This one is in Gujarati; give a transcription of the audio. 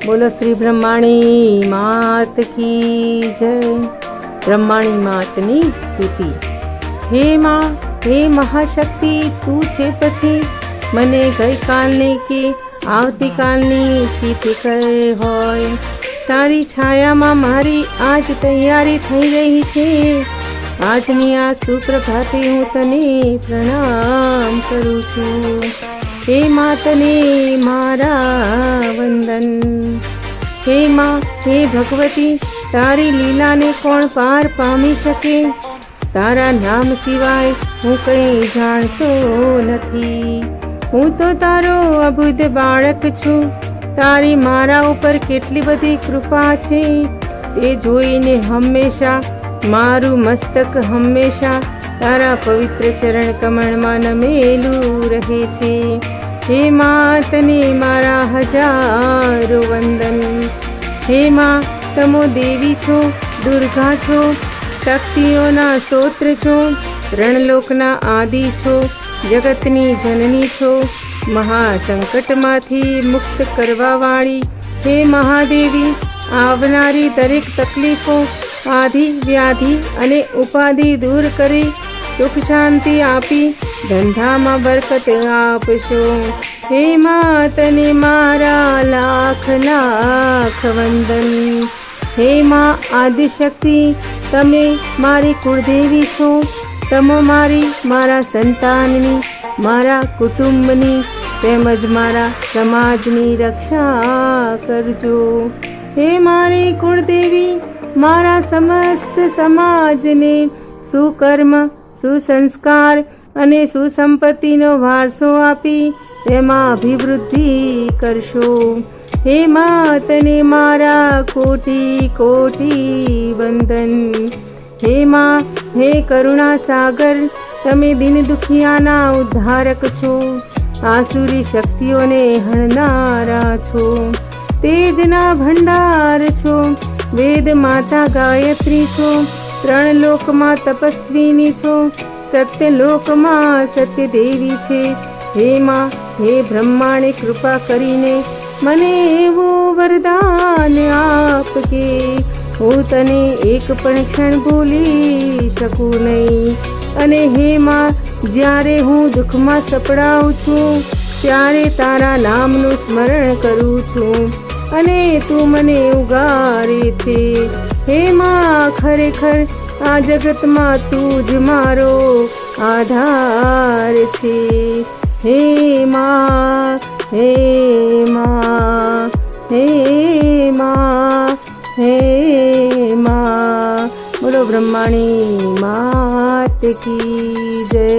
बोलो श्री ब्रह्माणी मात की जय। ब्रह्माणी मातनी स्तुति। हे माँ, हे महाशक्ति, તું છે પછી મને ગઈકાલની કે આવતીકાલની શી ફિકર હોય। તારી છાયામાં મારી આજ તૈયારી થઈ રહી છે। આજની આ સુપ્રભાતે હું તને પ્રણામ કરું છું। હે મા, તને મારા વંદન। હે મા, હે ભગવતી, તારી લીલાને કોણ પાર પામી શકે? તારા નામ સિવાય હું કંઈ જાણતો નથી। હું તો તારો અબુધ બાળક છું। તારી મારા ઉપર કેટલી બધી કૃપા છે તે જોઈને હંમેશા મારું મસ્તક હંમેશા તારા પવિત્ર ચરણ કમળમાં નમેલું રહે છે। હે મા, તને મારા હજારો વંદન। હે મા, તમો દેવી છો, દુર્ગા છો, શક્તિઓના સ્તોત્ર છો, રણલોકના આદિ છો, જગતની જનની છો, મહાસંકટમાંથી મુક્ત કરવાવાળી હે મહાદેવી, આવનારી દરેક તકલીફો, આધિ વ્યાધિ અને ઉપાધિ દૂર કરી સુખ શાંતિ આપી ધંધામાં બરકત આપશો। હે મા, તને મારા લાખ લાખ વંદન। હે મા આદિશક્તિ, તમે મારી કુળદેવી છો। તમે મારા સંતાનની, મારા કુટુંબની તેમજ મારા સમાજની રક્ષા કરજો। હે મારી કુળદેવી, મારા સમસ્ત સમાજને સુકર્મ, સુસંસ્કાર અને સુસંપત્તિનો વારસો આપી તેમાં અભિવૃદ્ધિ કરશો। હે મા, તને મારા કોટી કોટી વંદન। હે મા, હે કરુણા સાગર, તમે દિન દુખિયાના ઉદ્ધારક છો, આસુરી શક્તિઓને હણનારા છો, તેજના ભંડાર છો, વેદ માતા ગાયત્રી છો, ત્રણ લોકમાં તપસ્વીની છો, સત્યલોકમાં સત્ય દેવી છે। હે મા, હે બ્રહ્માણે કૃપા કરીને મને એવું વરદાન આપ કે હું તને એક પણ ક્ષણ ભૂલી શકું નહીં। અને હે મા, જ્યારે હું દુઃખમાં સપડાઉં છું ત્યારે તારા નામનું સ્મરણ કરું છું અને તું મને ઉગારે છે। હે મા, ખરેખર આ જગતમાં તું જ મારો આધાર છે। હે મા, હે મા, હે મા, હે મા। બોલો બ્રહ્માણી માત કી જય।